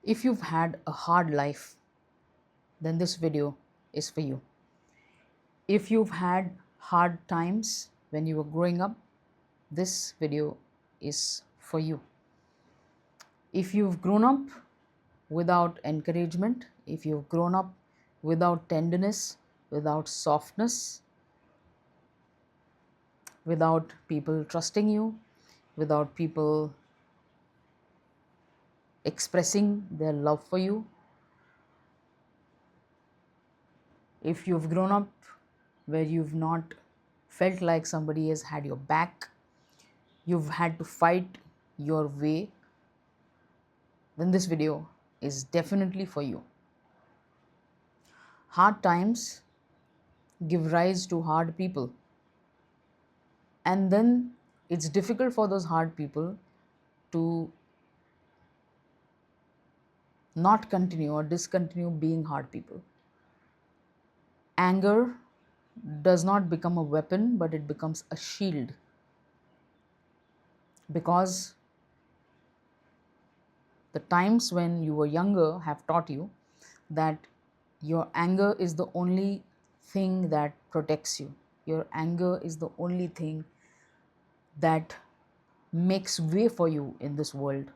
If you've had a hard life, then this video is for you. If you've had hard times when you were growing up, this video is for you. If you've grown up without encouragement, if you've grown up without tenderness, without softness, without people trusting you, without people expressing their love for you, if you've grown up where you've not felt like somebody has had your back, you've had to fight your way, then this video is definitely for you. Hard times give rise to hard people, and then it's difficult for those hard people to not continue or discontinue being hard people. Anger does not become a weapon, but it becomes a shield, because the times when you were younger have taught you that your anger is the only thing that protects you. Your anger is the only thing that makes way for you in this world.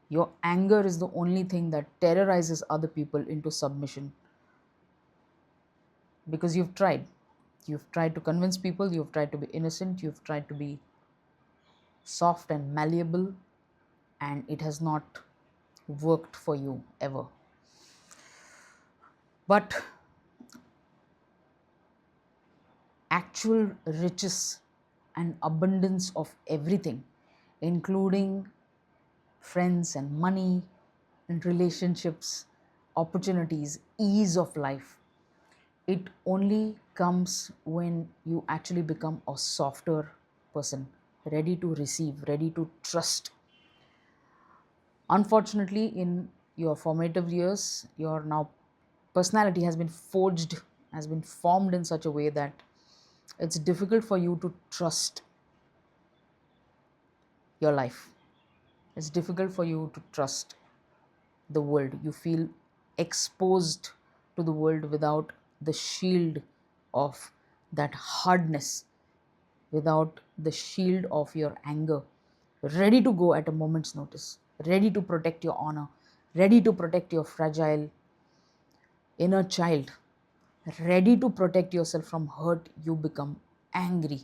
Your anger is the only thing that terrorizes other people into submission, because you've tried. You've tried to convince people, you've tried to be innocent, you've tried to be soft and malleable, and it has not worked for you ever. But actual riches and abundance of everything, including friends and money and relationships, opportunities, ease of life, it only comes when you actually become a softer person, ready to receive, ready to trust. Unfortunately, in your formative years, your now personality has been forged, has been formed in such a way that it's difficult for you to trust your life. It's difficult for you to trust the world. You feel exposed to the world without the shield of that hardness, without the shield of your anger, ready to go at a moment's notice, ready to protect your honor, ready to protect your fragile inner child, ready to protect yourself from hurt. You become angry.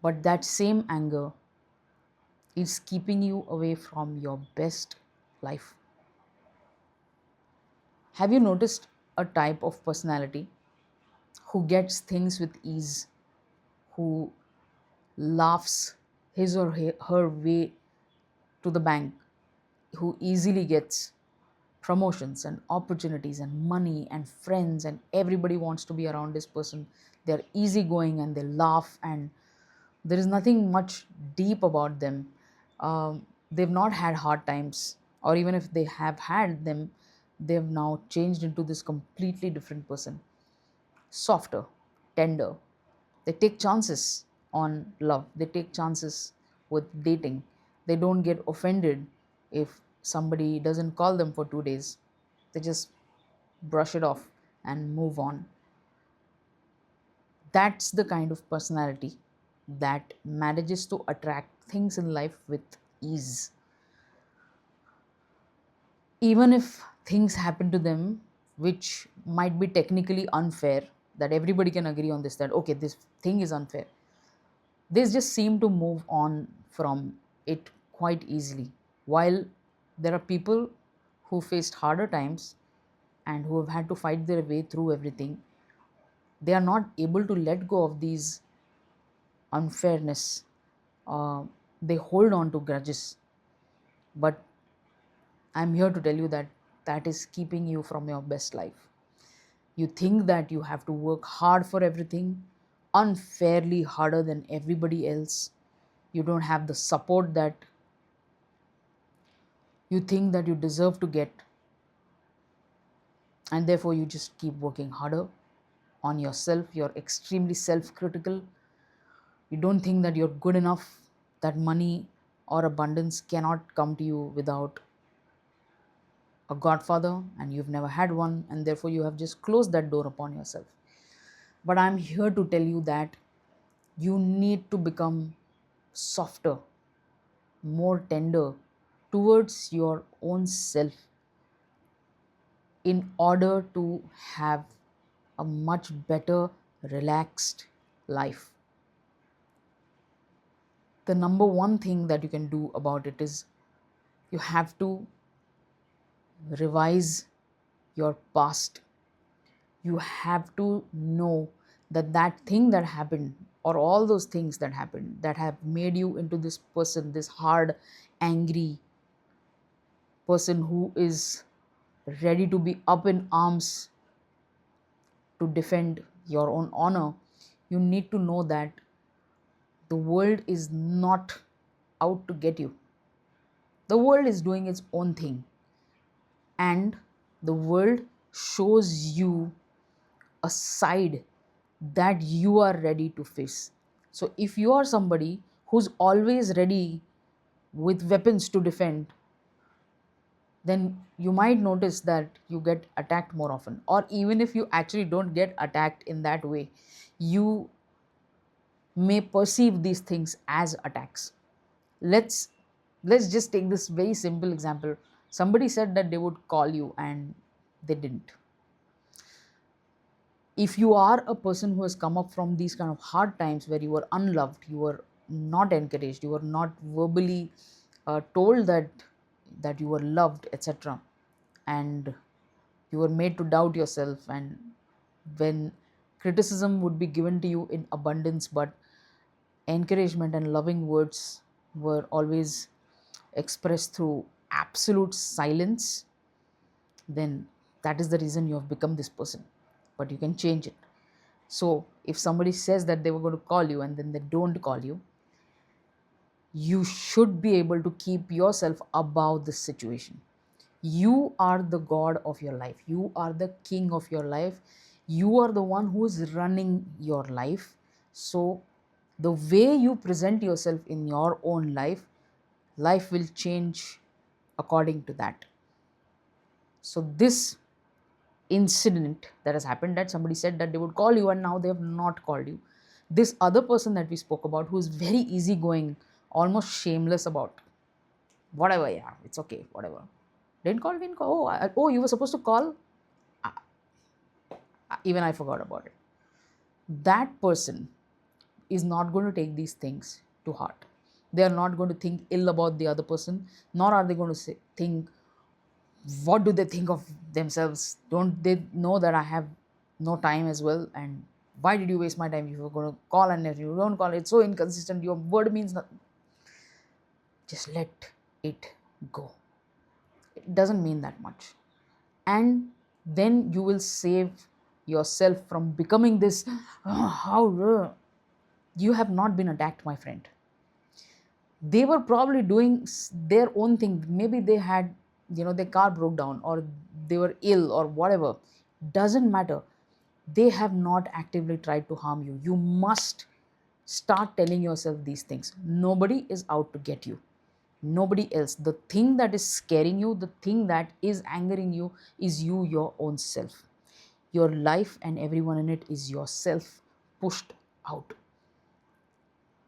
But that same anger is keeping you away from your best life. Have you noticed a type of personality who gets things with ease, who laughs his or her way to the bank, who easily gets promotions and opportunities and money and friends, and everybody wants to be around this person? They're easygoing and they laugh, and there is nothing much deep about them. They've not had hard times, or even if they have had them, they've now changed into this completely different person, softer, tender. They take chances on love, they take chances with dating. They don't get offended if somebody doesn't call them for 2 days. They just brush it off and move on. That's the kind of personality that manages to attract things in life with ease. Even if things happen to them which might be technically unfair, that everybody can agree on this, that okay, this thing is unfair, they just seem to move on from it quite easily. While there are people who faced harder times and who have had to fight their way through everything, they are not able to let go of these unfairness. They hold on to grudges. But I'm here to tell you that that is keeping you from your best life. You think that you have to work hard for everything, unfairly harder than everybody else. You don't have the support that you think that you deserve to get, and therefore you just keep working harder on yourself. You're extremely self-critical. You don't think that you're good enough, that money or abundance cannot come to you without a godfather and you've never had one, and therefore you have just closed that door upon yourself. But I'm here to tell you that you need to become softer, more tender towards your own self in order to have a much better, relaxed life. The number one thing that you can do about it is you have to revise your past. You have to know that that thing that happened, or all those things that happened that have made you into this person, this hard, angry person who is ready to be up in arms to defend your own honor, you need to know that the world is not out to get you. The world is doing its own thing, and the world shows you a side that you are ready to face. So, if you are somebody who's always ready with weapons to defend, then you might notice that you get attacked more often. Or even if you actually don't get attacked in that way, you may perceive these things as attacks. Let's let's just take this very simple example. Somebody said that they would call you and they didn't. If you are a person who has come up from these kind of hard times where you were unloved, you were not encouraged, you were not verbally told that you were loved, etc., and you were made to doubt yourself, and when criticism would be given to you in abundance, but encouragement and loving words were always expressed through absolute silence, then that is the reason you have become this person. But you can change it. So if somebody says that they were going to call you and then they don't call you, you should be able to keep yourself above this situation. You are the god of your life, you are the king of your life, you are the one who is running your life. So the way you present yourself in your own life, life will change according to that. So this incident that has happened, that somebody said that they would call you and now they have not called you, this other person that we spoke about who is very easygoing, almost shameless about whatever, yeah, it's okay, whatever, didn't call, oh, oh, you were supposed to call. Even I forgot about it. That person is not going to take these things to heart. They are not going to think ill about the other person, nor are they going to think, what do they think of themselves? Don't they know that I have no time as well? And why did you waste my time? You were going to call, and if you don't call, it's so inconsistent. Your word means nothing. Just let it go. It doesn't mean that much. And then you will save yourself from becoming this, how you have not been attacked, my friend. They were probably doing their own thing. Maybe they had, their car broke down, or they were ill, or whatever. Doesn't matter. They have not actively tried to harm you. You must start telling yourself these things. Nobody is out to get you. Nobody else. The thing that is scaring you, the thing that is angering you, is you, your own self. Your life and everyone in it is yourself pushed out.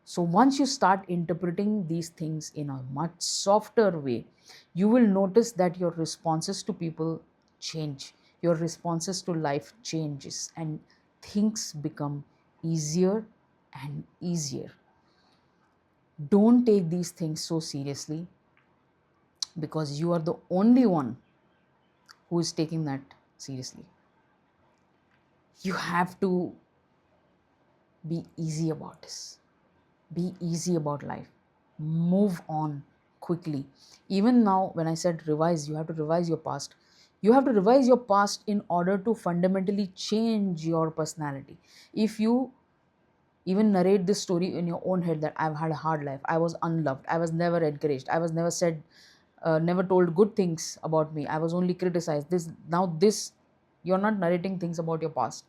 So once you start interpreting these things in a much softer way, you will notice that your responses to people change, your responses to life changes, and things become easier and easier. Don't take these things so seriously, because you are the only one who is taking that seriously. You have to be easy about this. Be easy about life. Move on quickly. Even now, when I said revise, you have to revise your past. You have to revise your past in order to fundamentally change your personality. If you even narrate this story in your own head that I've had a hard life, I was unloved, I was never encouraged, I was never said, never told good things about me, I was only criticized. This, you're not narrating things about your past.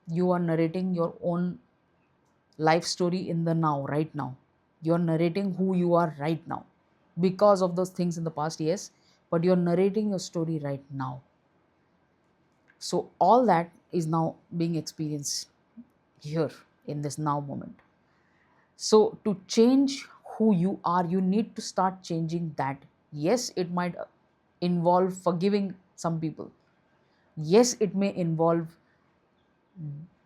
You are narrating your own life story in the now, right now. You're narrating who you are right now because of those things in the past, yes, but you're narrating your story right now. So all that is now being experienced here in this now moment. So to change who you are, you need to start changing that. Yes, it might involve forgiving some people. Yes, it may involve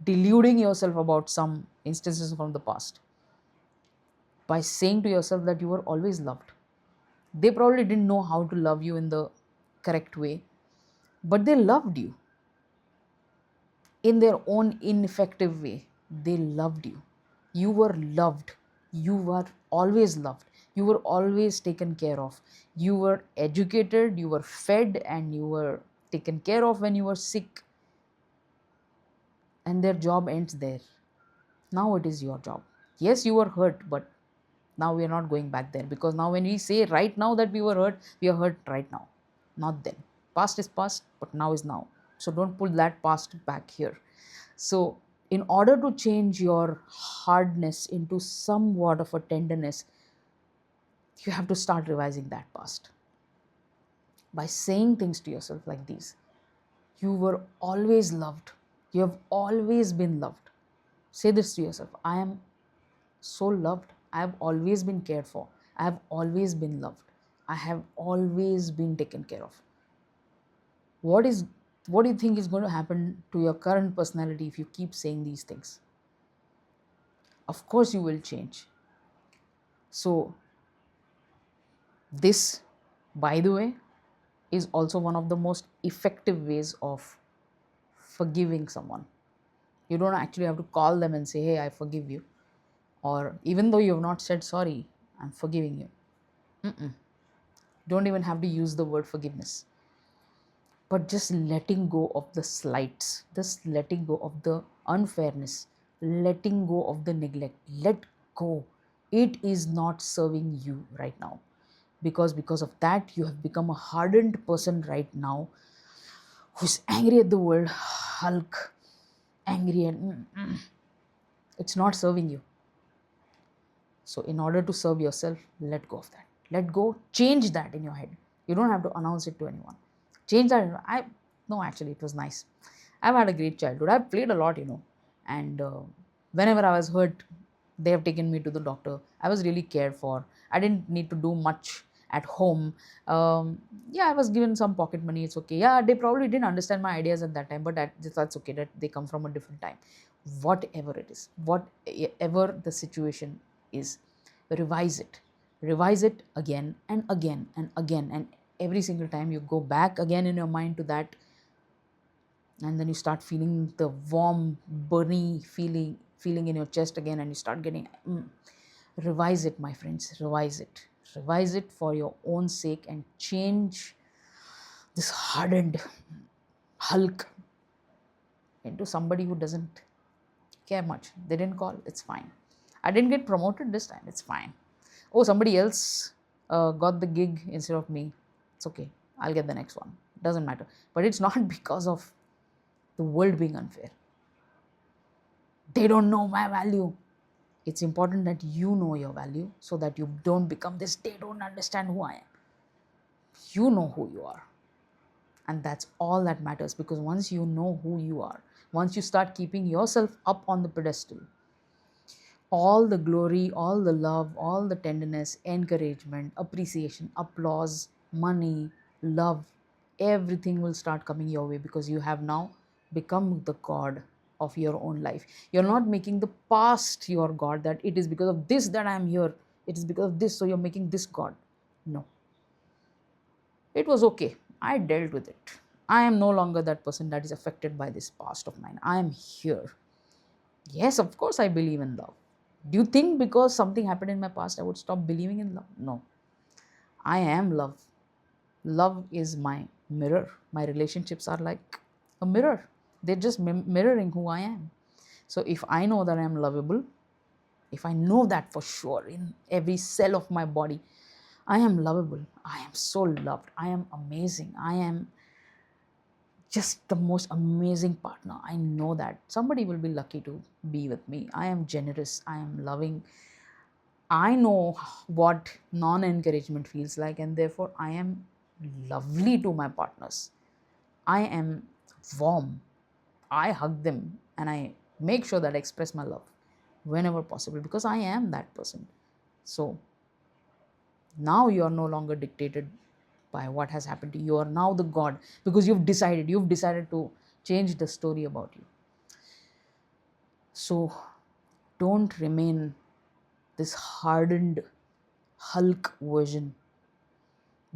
deluding yourself about some instances from the past by saying to yourself that you were always loved. They probably didn't know how to love you in the correct way, but they loved you in their own ineffective way. They loved you. You were loved. You were always loved. You were always taken care of. You were educated, you were fed, and you were taken care of when you were sick. And their job ends there. Now it is your job. Yes, you were hurt, but now we are not going back there, because now when we say right now that we were hurt, we are hurt right now, not then. Past is past, but now is now. So don't pull that past back here. So in order to change your hardness into somewhat of a tenderness, you have to start revising that past by saying things to yourself like these: you were always loved. You have always been loved. Say this to yourself: I am so loved. I have always been cared for. I have always been loved. I have always been taken care of. What do you think is going to happen to your current personality if you keep saying these things? Of course you will change. So this, by the way, is also one of the most effective ways of forgiving someone. You don't actually have to call them and say, hey, I forgive you. Or even though you have not said sorry, I'm forgiving you. Don't even have to use the word forgiveness. But just letting go of the slights, just letting go of the unfairness, letting go of the neglect. Let go. It is not serving you right now. Because of that, you have become a hardened person right now who's angry at the world, Hulk, angry, and it's not serving you. So in order to serve yourself, let go of that. Let go, change that in your head. You don't have to announce it to anyone. Change that. No, actually, it was nice. I've had a great childhood. I've played a lot, and whenever I was hurt, they have taken me to the doctor. I was really cared for. I didn't need to do much at home. Yeah, I was given some pocket money. It's okay. Yeah, they probably didn't understand my ideas at that time, but that's okay. That they come from a different time. Whatever it is, whatever the situation is, revise it again and again and again, and every single time you go back again in your mind to that, and then you start feeling the warm burning feeling in your chest again, and you start getting revise it, my friends. Revise it for your own sake, and change this hardened Hulk into somebody who doesn't care much. They didn't call, it's fine. I didn't get promoted this time, it's fine. Oh, somebody else got the gig instead of me, it's okay. I'll get the next one, doesn't matter. But it's not because of the world being unfair. They don't know my value. It's important that you know your value, so that you don't become this, they don't understand who I am. You know who you are. And that's all that matters, because once you know who you are, once you start keeping yourself up on the pedestal, all the glory, all the love, all the tenderness, encouragement, appreciation, applause, money, love, everything will start coming your way, because you have now become the God of your own life. You're not making the past your God, that it is because of this that I am here, it is because of this, so you're making this God. No. It was okay. I dealt with it. I am no longer that person that is affected by this past of mine. I am here. Yes, of course, I believe in love. Do you think because something happened in my past I would stop believing in love? No. I am love. Love is my mirror. My relationships are like a mirror. They're just mirroring who I am. So if I know that I am lovable, if I know that for sure in every cell of my body, I am lovable. I am so loved. I am amazing. I am just the most amazing partner. I know that somebody will be lucky to be with me. I am generous. I am loving. I know what non-encouragement feels like, and therefore I am lovely to my partners. I am warm. I hug them and I make sure that I express my love whenever possible because I am that person. So now you are no longer dictated by what has happened to you. You are now the God because you've decided to change the story about you. So don't remain this hardened Hulk version.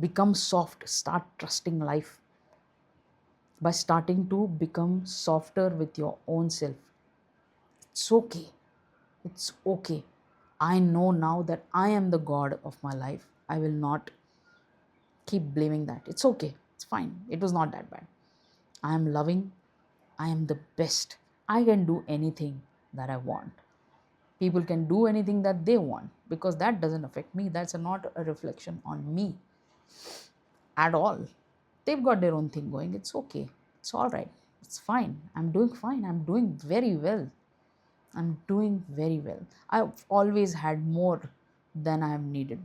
Become soft. Start trusting life by starting to become softer with your own self. It's okay. It's okay. I know now that I am the God of my life. I will not keep blaming that. It's okay. It's fine. It was not that bad. I am loving. I am the best. I can do anything that I want. People can do anything that they want because that doesn't affect me. That's not a reflection on me at all. They've got their own thing going. It's okay. It's all right. It's fine. I'm doing fine. I'm doing very well. I'm doing very well. I've always had more than I have needed.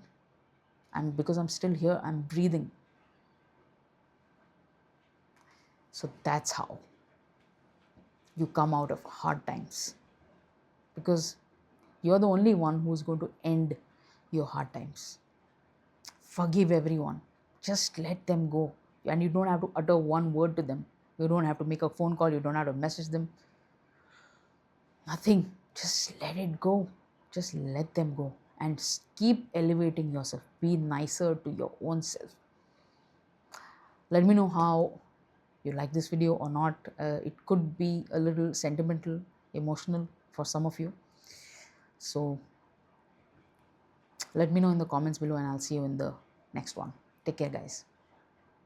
And because I'm still here, I'm breathing. So that's how you come out of hard times. Because you're the only one who's going to end your hard times. Forgive everyone. Just let them go. And you don't have to utter one word to them. You don't have to make a phone call. You don't have to message them. Nothing. Just let it go. Just let them go. And keep elevating yourself. Be nicer to your own self. Let me know how you like this video or not. It could be a little sentimental, emotional for some of you. So let me know in the comments below and I'll see you in the next one. Take care, guys.